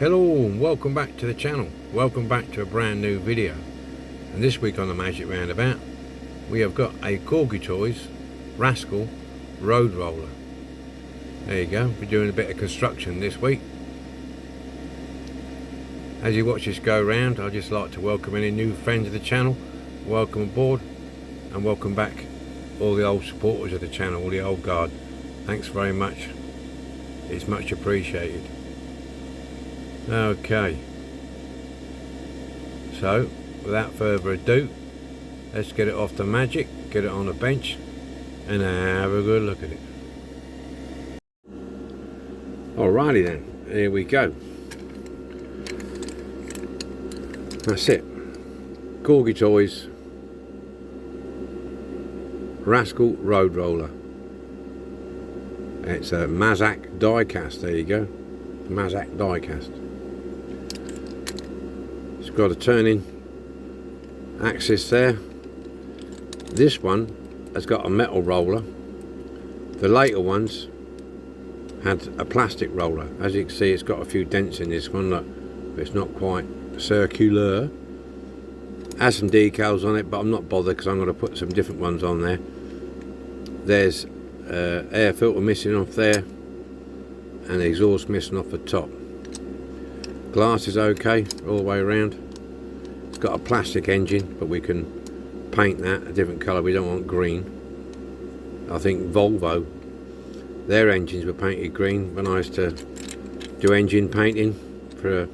Hello and welcome back to the channel. Welcome back to a brand new video. And this week on the Magic Roundabout we have got a Corgi Toys Rascal road roller. There you go. We're doing a bit of construction this week. As you watch this go round, I'd just like to welcome any new friends of the channel. Welcome aboard and welcome back all the old supporters of the channel, all the old guard. Thanks very much. It's much appreciated. Okay, so without further ado, let's get it off the Magic, get it on the bench and have a good look at it. Alrighty then, here we go. That's it. Corgi Toys Rascal Road Roller. It's a Mazak Diecast, there you go. Mazak Diecast. It's got a turning axis there. This one has got a metal roller. The later ones had a plastic roller. As you can see, it's got a few dents in this one, look, but it's not quite circular. Has some decals on it, but I'm not bothered because I'm going to put some different ones on there. There's air filter missing off there and the exhaust missing off the top. Glass is okay all the way around. It's got a plastic engine, but we can paint that a different colour. We don't want green. I think Volvo, their engines were painted green when I used to do engine painting for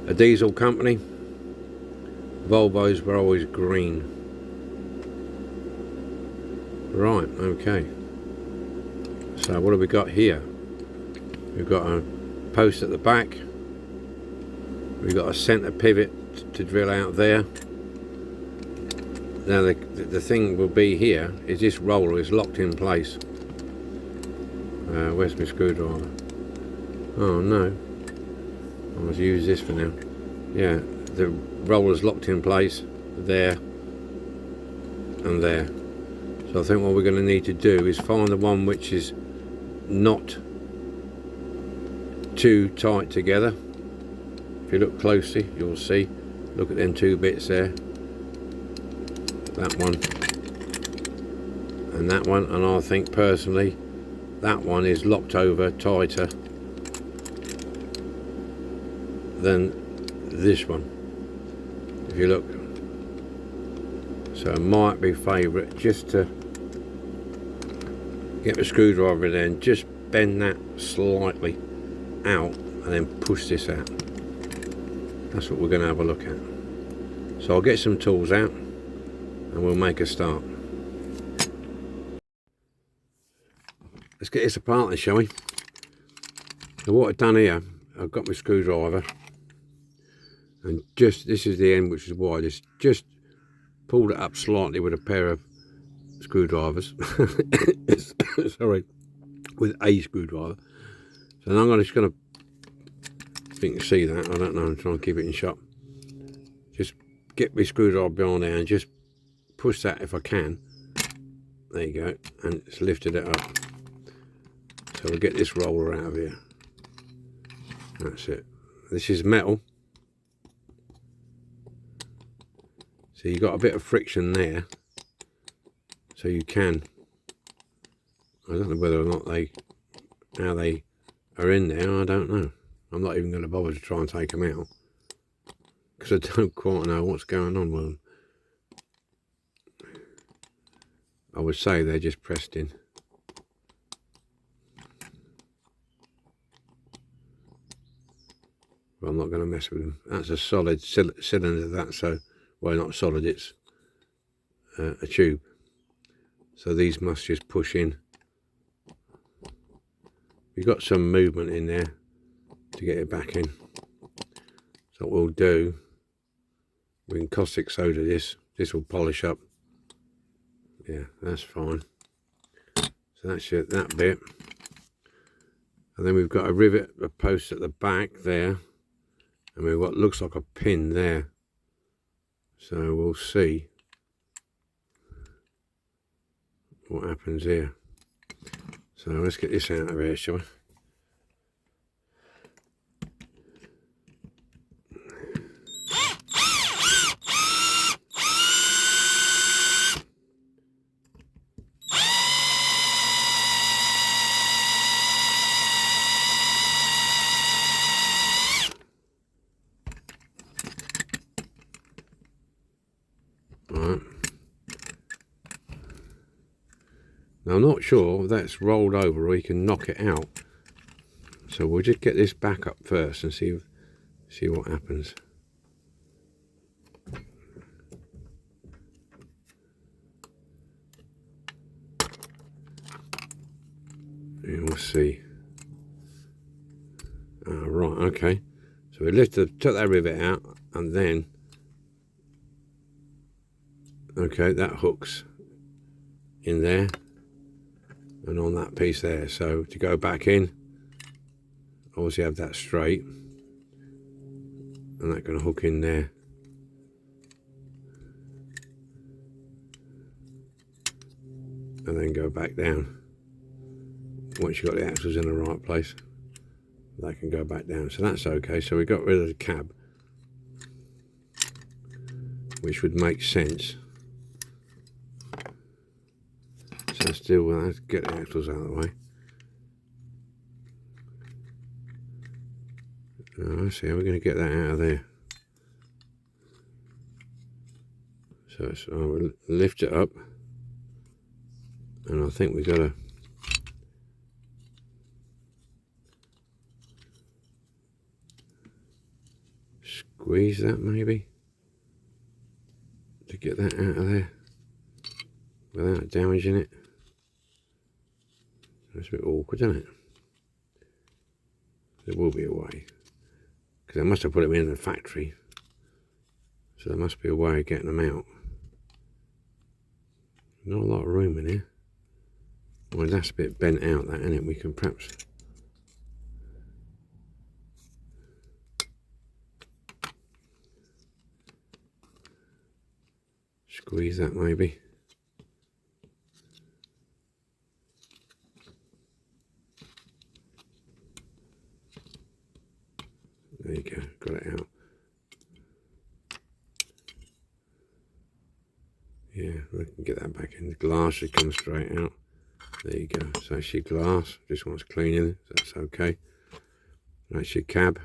a diesel company. Volvos were always green. Right, okay. So what have we got here? We've got a post at the back. We've got a centre pivot to drill out there. Now the thing will be here is this roller is locked in place. Where's my screwdriver? Oh no. I must use this for now. Yeah, the roller's locked in place there and there. So I think what we're going to need to do is find the one which is not too tight together. If you look closely, you'll see. Look at them two bits there. That one and that one, and I think personally that one is locked over tighter than this one. If you look, so it might be favourite just to get the screwdriver in there and just bend that slightly out and then push this out. That's what we're going to have a look at. So I'll get some tools out and we'll make a start. Let's get this apart then, shall we? So what I've done here, I've got my screwdriver and just, this is the end which is wide, just pulled it up slightly with a pair of screwdrivers. Sorry, with a screwdriver. So now I'm just going to, if you can see that, I don't know, I'm trying to keep it in shot. Just get my screwdriver behind there and just push that if I can. There you go, and it's lifted it up. So we'll get this roller out of here. That's it. This is metal. So you've got a bit of friction there. So you can, I don't know whether or not how they are in there, I don't know. I'm not even going to bother to try and take them out because I don't quite know what's going on with them. I would say they're just pressed in. But I'm not going to mess with them. That's a solid cylinder, that, so, well, not solid, it's a tube. So these must just push in. We've got some movement in there to get it back in. So what we'll do, we can caustic soda this. This will polish up. Yeah, that's fine. So that's it, that bit. And then we've got a rivet, a post at the back there. And we've got, looks like a pin there. So we'll see what happens here. So let's get this out of here, shall we? Now I'm not sure if that's rolled over or you can knock it out. So we'll just get this back up first and see what happens. And we'll see. Right, okay. So we took that rivet out, and then, okay, that hooks in there and on that piece there. So to go back in, obviously have that straight, and that can hook in there. And then go back down. Once you've got the axles in the right place, that can go back down. So that's okay. So we got rid of the cab, which would make sense. So still, let's get the axles out of the way. I see how we're going to get that out of there. So we'll lift it up, and I think we've got to squeeze that maybe to get that out of there without damaging it. That's a bit awkward, isn't it? There will be a way, because I must have put them in the factory, so there must be a way of getting them out. Not a lot of room in here. Well, that's a bit bent out, that, isn't it? We can perhaps squeeze that maybe. There you go, got it out. Yeah, we can get that back in. The glass should come straight out. There you go. So that's your glass, just wants cleaning, so that's okay. That's your cab.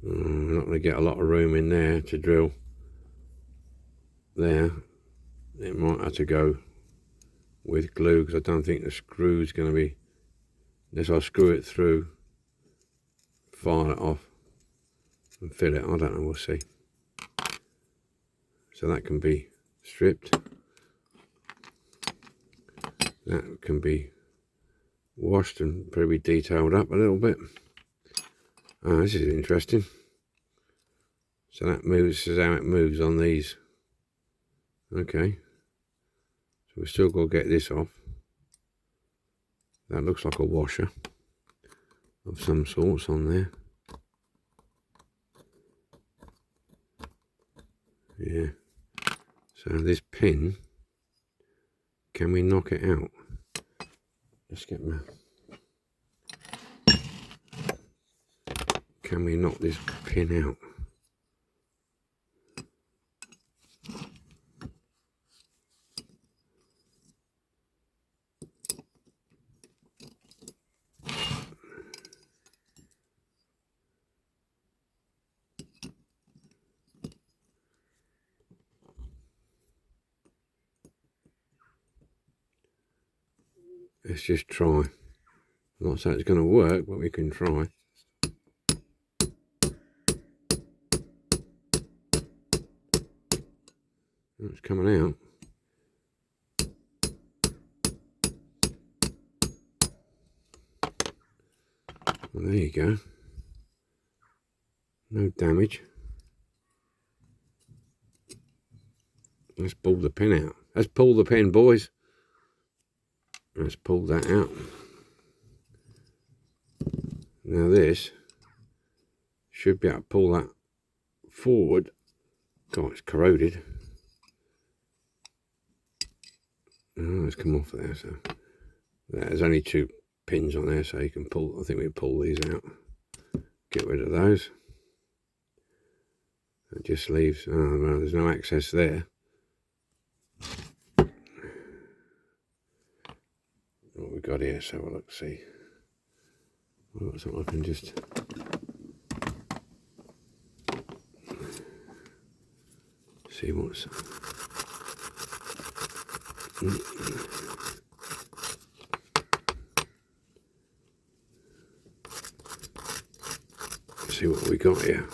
We're not going to get a lot of room in there to drill. There, it might have to go with glue, because I don't think the screw's going to be, unless I screw it through, file it off and fill it. I don't know, we'll see. So that can be stripped. That can be washed and probably detailed up a little bit. Oh, this is interesting. So that moves, this is how it moves on these. Okay. So we've still got to get this off. That looks like a washer of some sorts on there. Yeah. So this pin, can we knock it out? Let's get my... Can we knock this pin out? Let's just try. I'm not saying it's going to work, but we can try. It's coming out. Well, there you go. No damage. Let's pull the pin out. Let's pull the pin, boys. Let's pull that out. Now this should be able to pull that forward. God, it's corroded. Oh, it's come off there. So there's only 2 pins on there, so you can pull. I think we pull these out. Get rid of those. It just leaves. Oh well, there's no access there. What we got here? So we'll look. See. Well, so I can just see what's. Let's see what we got here.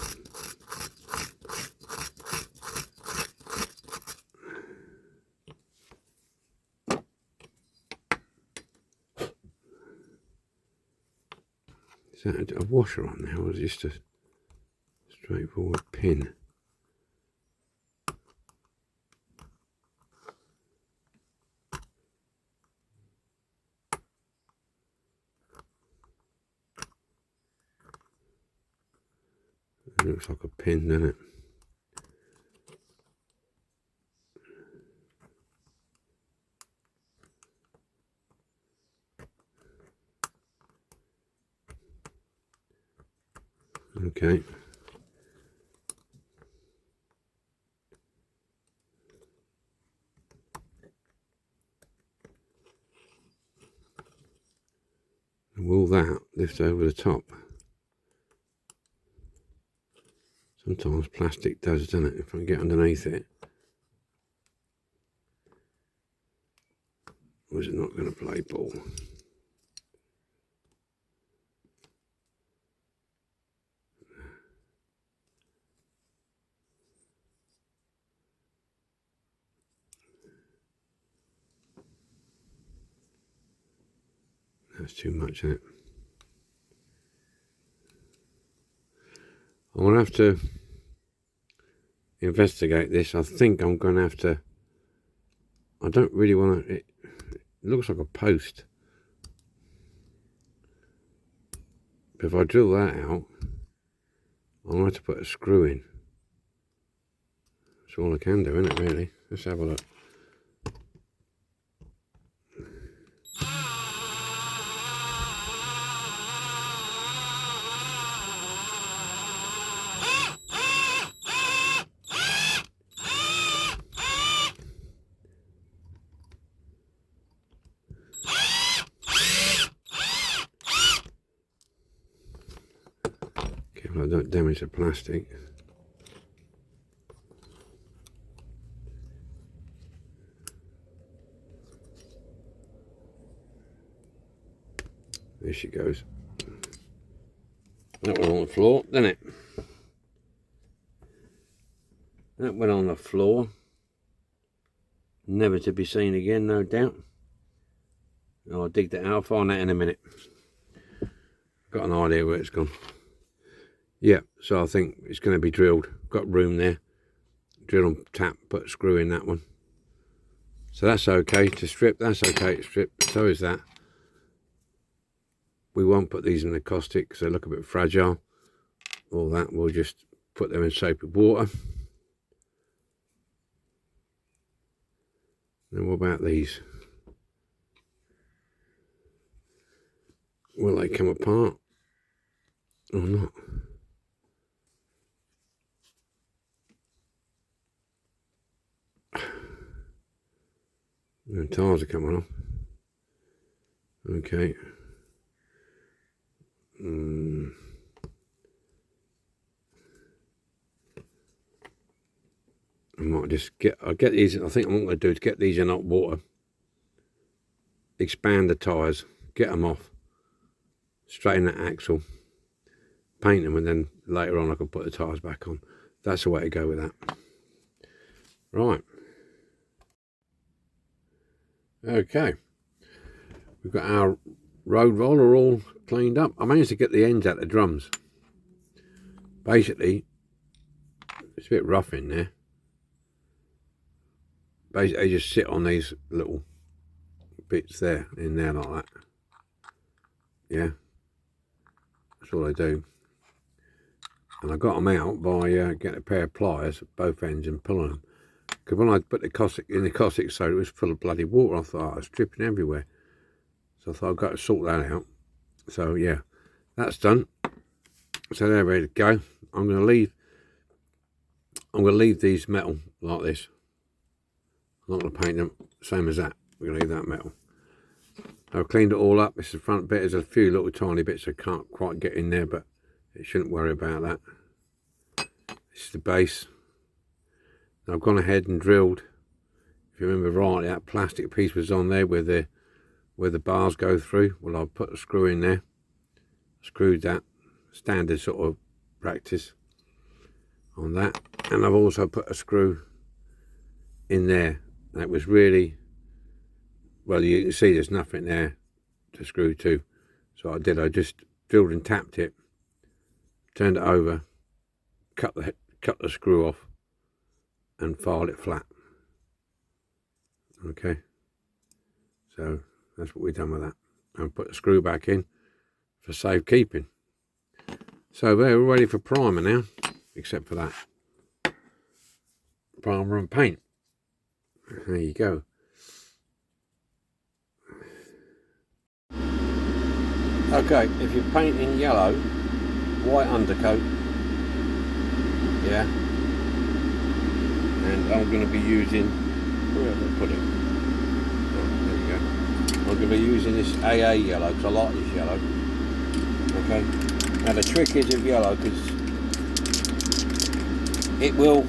Is that a washer on there, or is it just a straightforward pin? It looks like a pin, doesn't it? Okay. Will that lift over the top? Sometimes plastic does, doesn't it? If I get underneath it. Or is it not going to play ball? That's too much, isn't it? I'm going to have to investigate this. I think I'm going to have to... I don't really want to... It looks like a post. But if I drill that out, I'm going to have to put a screw in. That's all I can do, isn't it, really? Let's have a look. Careful I don't damage the plastic. There she goes. That went on the floor, didn't it? That went on the floor. Never to be seen again, no doubt. I'll dig that out. I'll find that in a minute. Got an idea where it's gone. Yeah, so I think it's going to be drilled. Got room there. Drill and tap, put a screw in that one. So that's okay to strip. That's okay to strip. So is that. We won't put these in the caustic because they look a bit fragile. All that, we'll just put them in soapy water. And what about these? Will they come apart or not? The tires are coming off. Okay. I might just I'll get these. I think what I'm going to do is get these in hot water, expand the tyres, get them off, straighten that axle, paint them, and then later on I can put the tyres back on. That's the way to go with that. Right. Okay. We've got our road roller all cleaned up. I managed to get the ends out of the drums. Basically, it's a bit rough in there. Basically, they just sit on these little bits there, in there like that. Yeah, that's all they do. And I got them out by getting a pair of pliers at both ends and pulling them. Because when I put the caustic in the caustic soda, it was full of bloody water. I thought, I was dripping everywhere. So I thought I've got to sort that out. So yeah, that's done. So they're ready to go. I'm going to leave these metal like this. I'm not going to paint them, same as that. We're going to leave that metal. I've cleaned it all up. This is the front bit. There's a few little tiny bits I can't quite get in there, but you shouldn't worry about that. This is the base. Now I've gone ahead and drilled if you remember rightly, that plastic piece was on there where the bars go through. Well, I put a screw in there, screwed that, standard sort of practice on that, and I've also put a screw in there. That was really, well, you can see there's nothing there to screw to, so I just drilled and tapped it, turned it over, cut the screw off, and filed it flat. Okay, so that's what we've done with that, and put the screw back in for safekeeping. So we're ready for primer now, except for that primer and paint. There you go. Okay, if you're painting yellow, white undercoat, yeah, and I'm going to be using, where have I put it? Oh, there you go. I'm going to be using this AA yellow because I like this yellow. Okay, now the trick is with yellow, because it will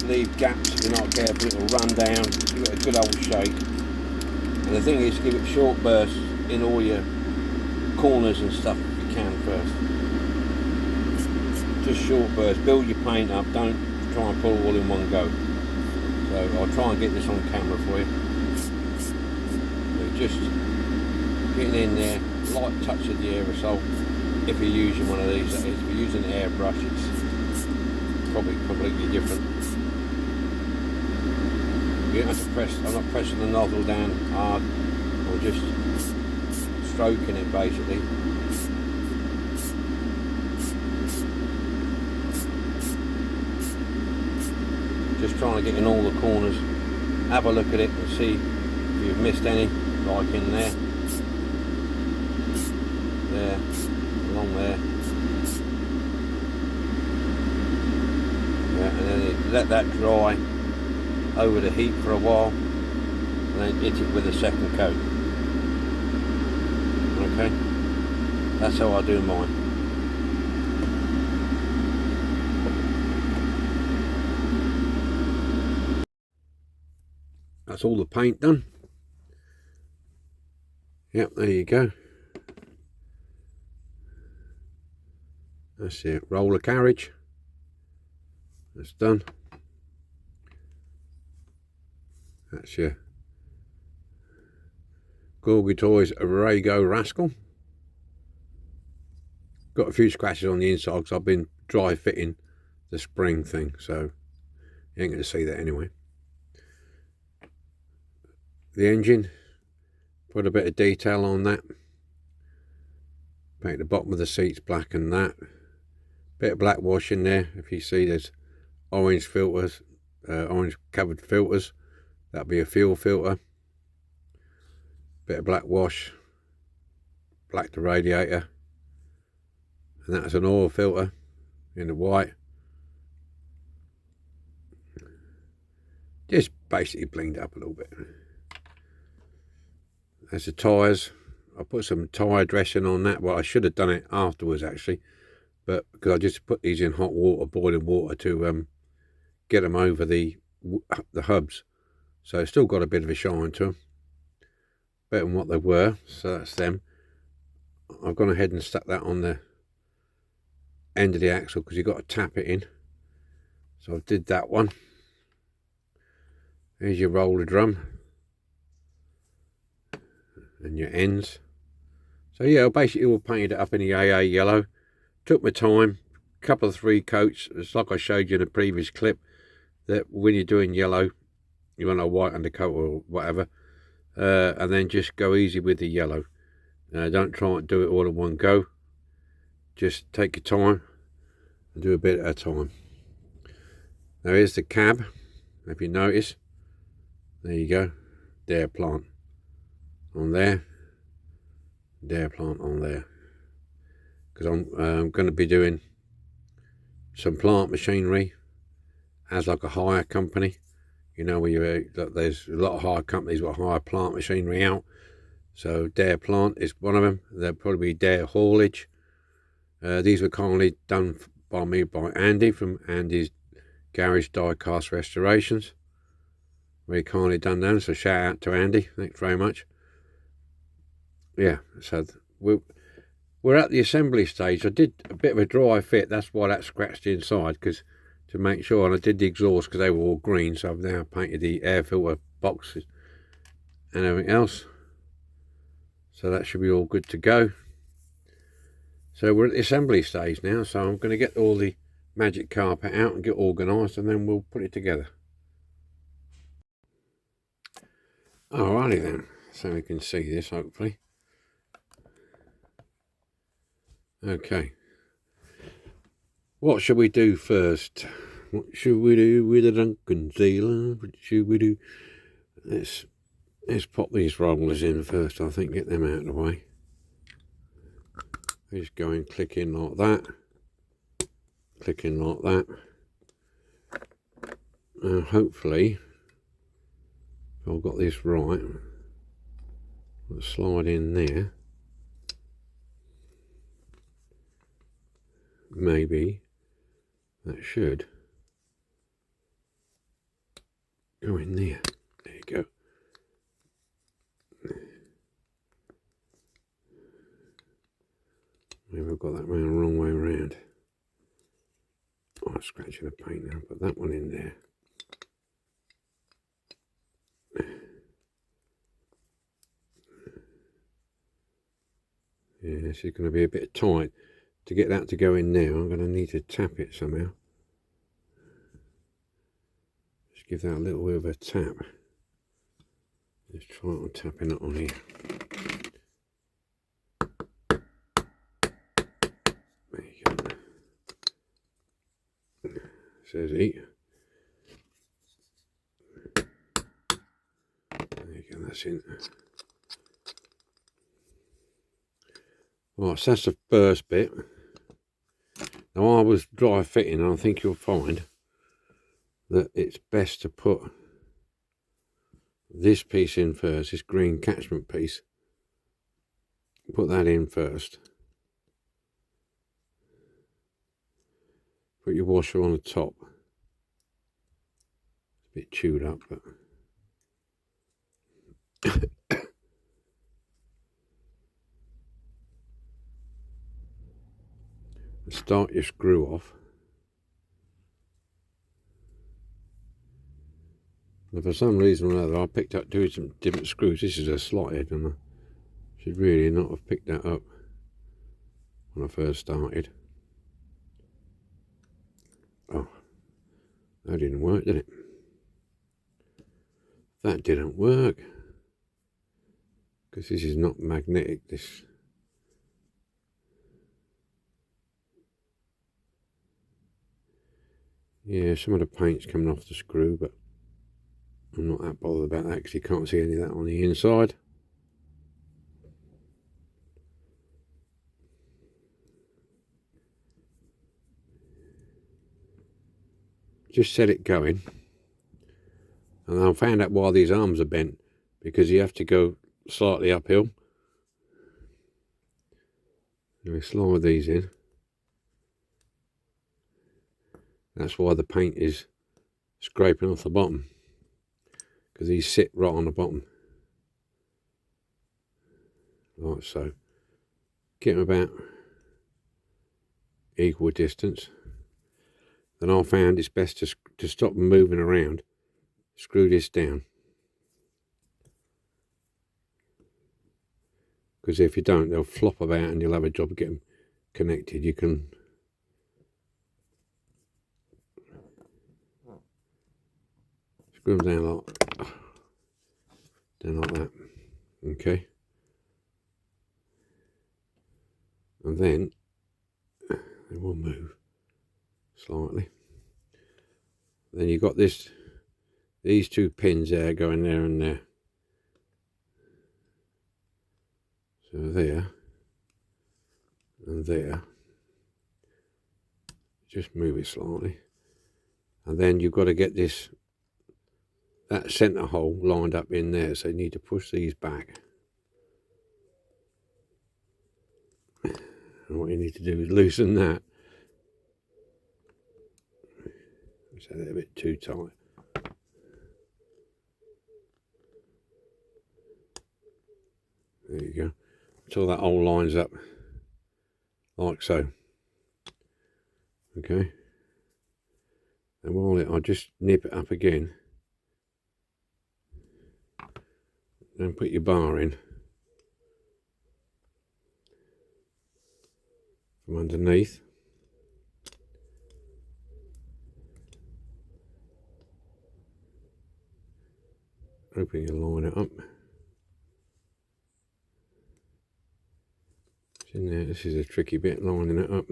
leave gaps if you're not careful. It will run down, give it a good old shake, and the thing is, give it short bursts in all your corners and stuff if you can first. Just short bursts, build your paint up, don't try and pull all in one go. So I'll try and get this on camera for you. So just getting in there, light touch of the aerosol. If you're using one of these, that is. If you're using an airbrush, it's probably completely different. You don't have to press, I'm not pressing the nozzle down hard, or just stroking it basically. Just trying to get in all the corners. Have a look at it and see if you've missed any, like in there, along there. Yeah, and then let that dry over the heat for a while, and then hit it with a second coat. Okay, that's how I do mine. That's all the paint done. Yep, there you go. That's it. Roller carriage. That's done. That's your Corgi Toys Rago Rascal. Got a few scratches on the inside because I've been dry fitting the spring thing, so you ain't going to see that anyway. The engine, put a bit of detail on that. Paint the bottom of the seats black and that. Bit of black wash in there. If you see there's orange filters, orange covered filters, that'll be a fuel filter. Bit of black wash, black the radiator, and that's an oil filter in the white. Just basically blinged up a little bit. That's the tyres. I put some tyre dressing on that. Well, I should have done it afterwards actually, but because I just put these in hot water, boiling water, to get them over the hubs, so it's still got a bit of a shine to them, better than what they were. So that's them. I've gone ahead and stuck that on the end of the axle because you've got to tap it in. So I did that one. Here's your roller drum and your ends. So yeah, I basically all painted it up in the AA yellow. Took my time, couple of 3 coats. It's like I showed you in a previous clip, that when you're doing yellow, you want a white undercoat or whatever, and then just go easy with the yellow. Don't try and do it all in one go. Just take your time and do a bit at a time. Now here's the cab, if you notice. There you go. Dare plant on there. Dare plant on there. Because I'm going to be doing some plant machinery as like a hire company. You know, where there's a lot of hire companies that hire plant machinery out. So Dare Plant is one of them. There'll probably be Dare Haulage. These were kindly done by me by Andy from Andy's Garage Diecast Restorations. very kindly done them, so shout out to Andy, thanks very much. Yeah, so we're at the assembly stage. I did a bit of a dry fit, that's why that scratched inside, because to make sure, and I did the exhaust because they were all green, so I've now painted the air filter boxes and everything else, so that should be all good to go. So we're at the assembly stage now, so I'm going to get all the magic carpet out and get organised, and then we'll put it together. Alrighty then, so we can see this hopefully. Okay, what should we do first? What should we do with a Duncan Sealer? What should we do? Let's pop these rollers in first, I think, get them out of the way. Just go and click in like that, click in like that. Hopefully, if I've got this right, let's slide in there. Maybe that should go in there. There you go. Maybe I've got that round the wrong way around. Oh, I'm scratching the paint now. Put that one in there. Yeah, this is going to be a bit tight. To get that to go in now, I'm going to need to tap it somehow. Just give that a little bit of a tap. Let's try on tapping it on here. There you go. Says eat. There you go, that's in. Right, so that's the first bit. Now I was dry fitting, and I think you'll find that it's best to put this piece in first, this green catchment piece. Put that in first. Put your washer on the top. It's a bit chewed up, but start your screw off. And for some reason or another, I picked up doing some different screws. This is a slot head, and I should really not have picked that up when I first started. Oh, that didn't work, did it? That didn't work. Because this is not magnetic, this. Yeah, some of the paint's coming off the screw, but I'm not that bothered about that because you can't see any of that on the inside. Just set it going. And I found out why these arms are bent, because you have to go slightly uphill. We slide these in. That's why the paint is scraping off the bottom, because these sit right on the bottom. Like so. Get them about equal distance. Then I found it's best to stop them moving around. Screw this down. Because if you don't, they'll flop about and you'll have a job of getting connected. You can screw them down like that. Okay. And then they will move slightly. Then you've got these two pins there going there and there. So there and there. Just move it slightly. And then you've got to get that centre hole lined up in there, so you need to push these back. And what you need to do is loosen that. So they're a bit too tight. There you go. Until that all lines up like so. Okay. And while I'll just nip it up again. Then put your bar in from underneath. Hoping you line it up. It's in there. This is a tricky bit, lining it up.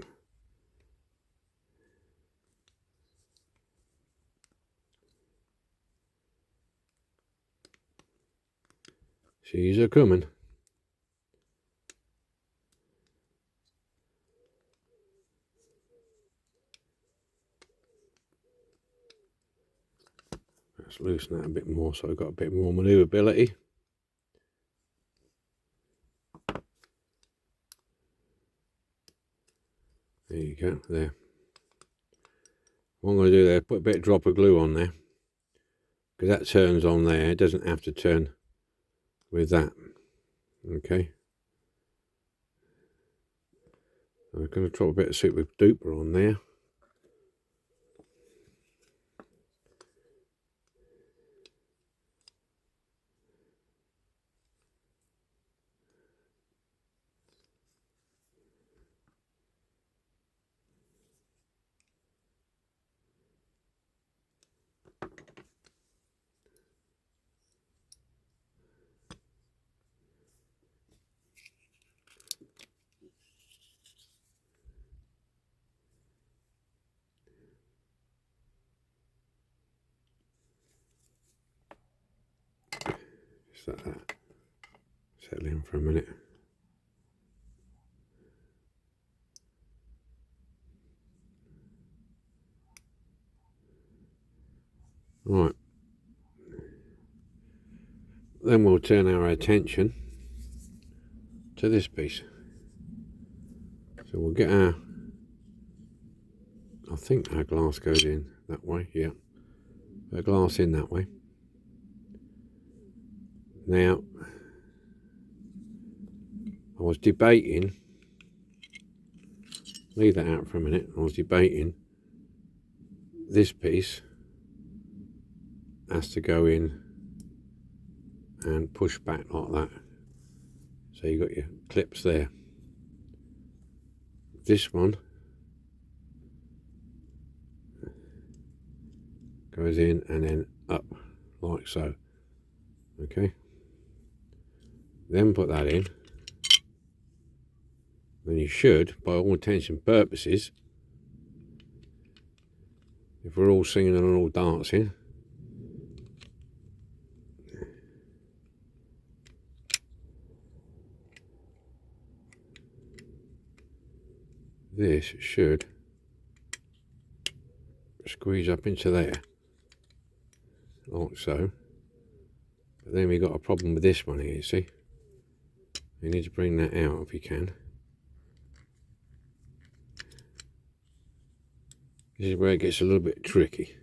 She's a coming. Let's loosen that a bit more so I've got a bit more manoeuvrability. There you go, there. What I'm going to do there, put a bit of drop of glue on there. Because that turns on there, it doesn't have to turn with that. Okay. I'm going to drop a bit of super duper on there. Just let that settle in for a minute. Right. Then we'll turn our attention to this piece. So we'll get our, I think our glass goes in that way, yeah. Put a glass in that way. Now, I was debating, leave that out for a minute, I was debating this piece has to go in and push back like that. So you've got your clips there. This one goes in and then up like so. Okay. Then put that in. Then you should, by all intents and purposes, if we're all singing and all dancing, this should squeeze up into there, like so. But then we've got a problem with this one here, you see. You need to bring that out if you can. This is where it gets a little bit tricky.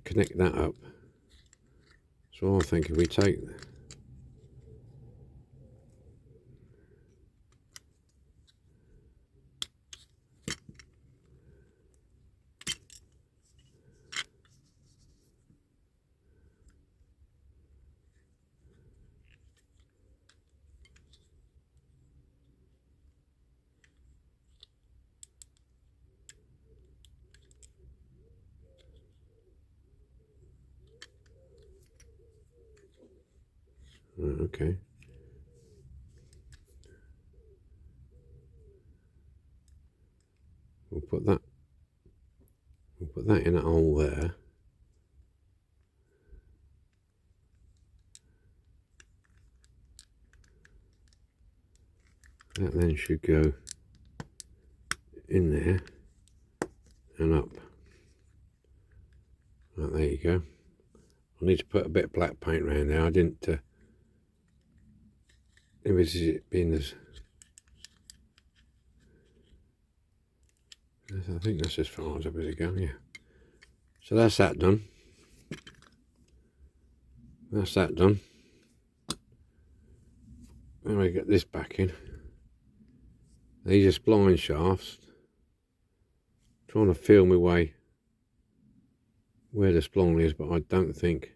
Connect that up. So I think if we take okay. We'll put that in a hole there. That then should go in there and up. Right, there you go. I need to put a bit of black paint around there. I didn't envisage it being as, I think that's as far as I better go, yeah. So that's that done. That's that done. Then we get this back in. These are spline shafts. Trying to feel my way where the spline is, but I don't think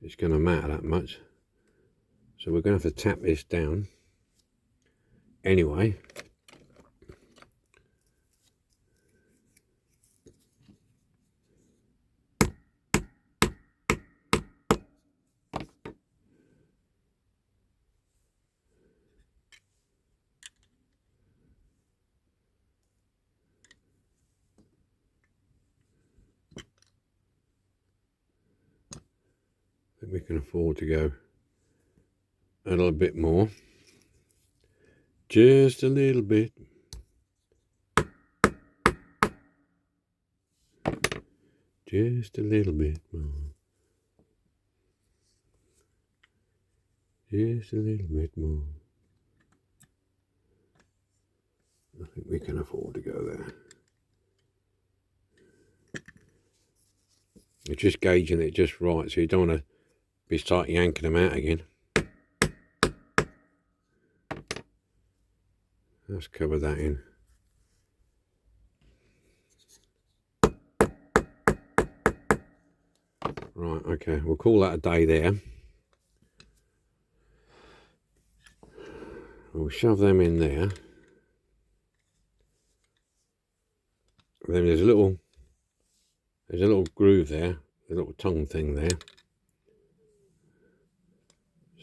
it's going to matter that much. So we're going to have to tap this down anyway. I think we can afford to go a little bit more. Just a little bit. Just a little bit more. Just a little bit more. I think we can afford to go there. You're just gauging it just right, so you don't want to be start yanking them out again. Let's cover that in. Right, okay, we'll call that a day there. We'll shove them in there. And then there's a little groove there, a little tongue thing there.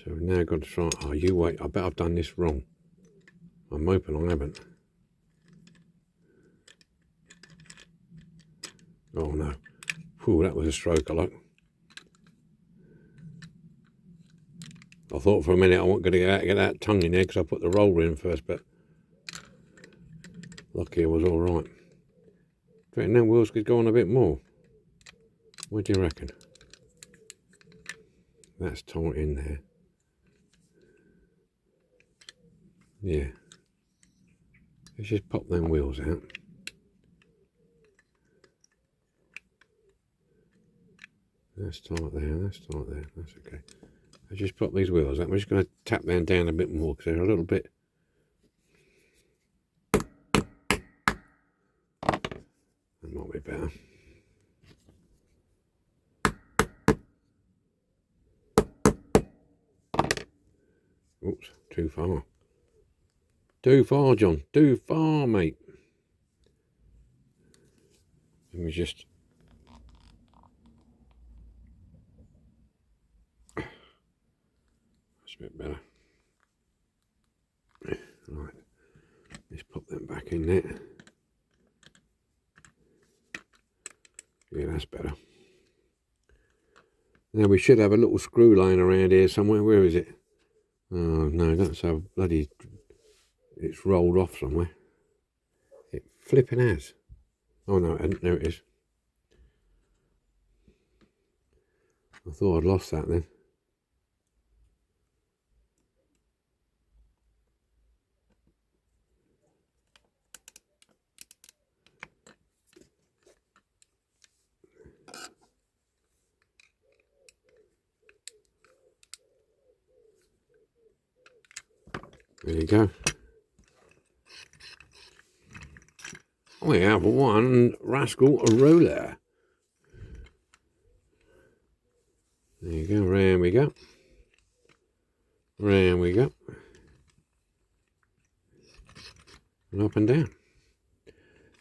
So we've now got to try. Oh, you wait! I bet I've done this wrong. I'm hoping I haven't. Oh no! Whew, that was a stroke of luck. I thought for a minute I wasn't going to get that tongue in there because I put the roller in first, but lucky it was all right. Do you reckon them wheels could go on a bit more? What do you reckon? That's tight in there. Yeah. Let's just pop them wheels out. That's tight there, that's tight there, that's okay. I just pop these wheels out. I'm just going to tap them down a bit more because they're a little bit. That might be better. Oops, too far. Too far, John. Too far, mate. Let me just. That's a bit better. Right. Let's pop them back in there. Yeah, that's better. Now we should have a little screw laying around here somewhere. Where is it? Oh no, that's how bloody. It's rolled off somewhere. It flipping has. Oh no, there it is. I thought I'd lost that then. There you go. We have one Rascal roller. There you go, round we go. Round we go. And up and down.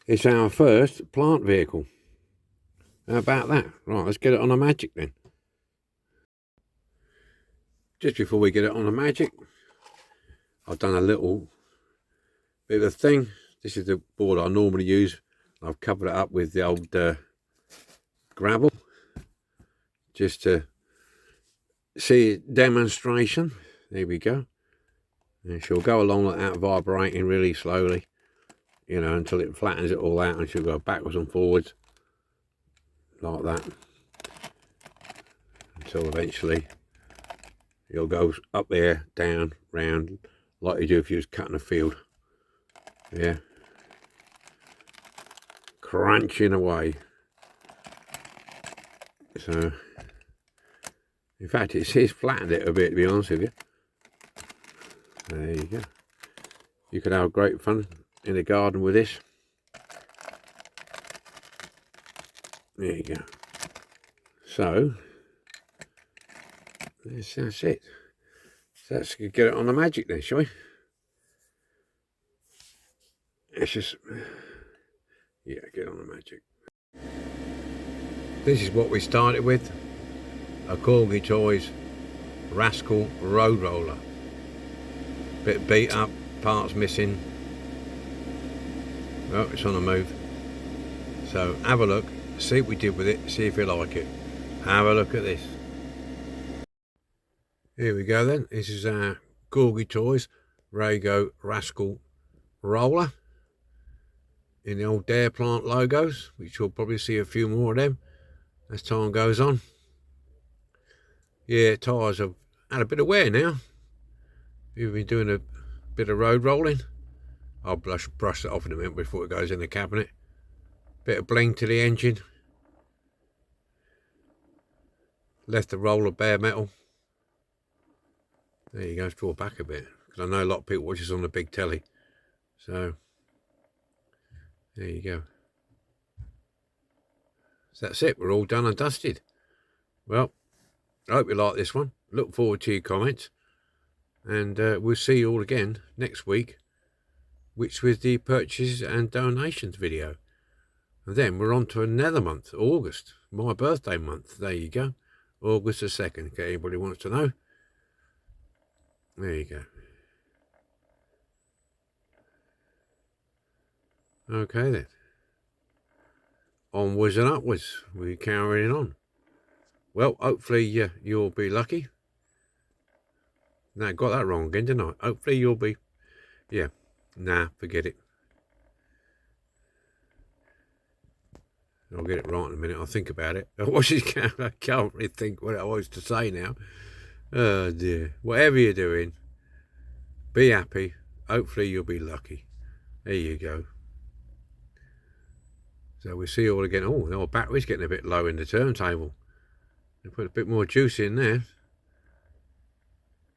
It's our first plant vehicle. How about that? Right, let's get it on a Magic then. Just before we get it on a Magic, I've done a little bit of a thing. This is the board I normally use. I've covered it up with the old gravel, just to see a demonstration. There we go. And she'll go along like that, vibrating really slowly, you know, until it flattens it all out, and she'll go backwards and forwards like that until eventually you'll go up there, down, round, like you do if you was cutting a field. Yeah, crunching away. So In fact, it's flattened it a bit, to be honest with you. There you go. You could have great fun in the garden with this. There you go. So, that's it. So let's get it on the magic then, shall we? It's just, yeah, get on the magic. This is what we started with. A Corgi Toys Rascal Road Roller. Bit beat up, parts missing. Well, it's on the move. So have a look, see what we did with it, see if you like it. Have a look at this. Here we go then. This is our Corgi Toys Rago Rascal Roller in the old Dare Plant logos, which you'll probably see a few more of them as time goes on. Yeah, tyres have had a bit of wear now. You've been doing a bit of road rolling. I'll brush it off in a minute before it goes in the cabinet. Bit of bling to the engine. Left the roller bare metal. There you go, draw back a bit, because I know a lot of people watch this on the big telly. So, there you go. So that's it, we're all done and dusted. Well, I hope you like this one. Look forward to your comments. And we'll see you all again next week, which with the purchases and donations video. And then we're on to another month, August, my birthday month. There you go, August the 2nd, in case anybody wants to know. There you go. Okay then. Onwards and upwards, we're carrying on. Well, hopefully you'll be lucky. No, got that wrong again, didn't I? Hopefully you'll be, yeah. Nah, forget it. I'll get it right in a minute. I'll think about it. I can't really think what I was to say now. Oh dear. Whatever you're doing, be happy. Hopefully you'll be lucky. There you go. So we'll see you all again. Oh, our battery's getting a bit low in the turntable. We'll put a bit more juice in there.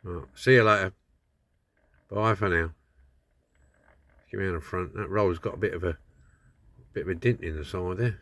Right, see you later. Bye for now. Get me on the front. That roller's got a bit of a dent in the side there.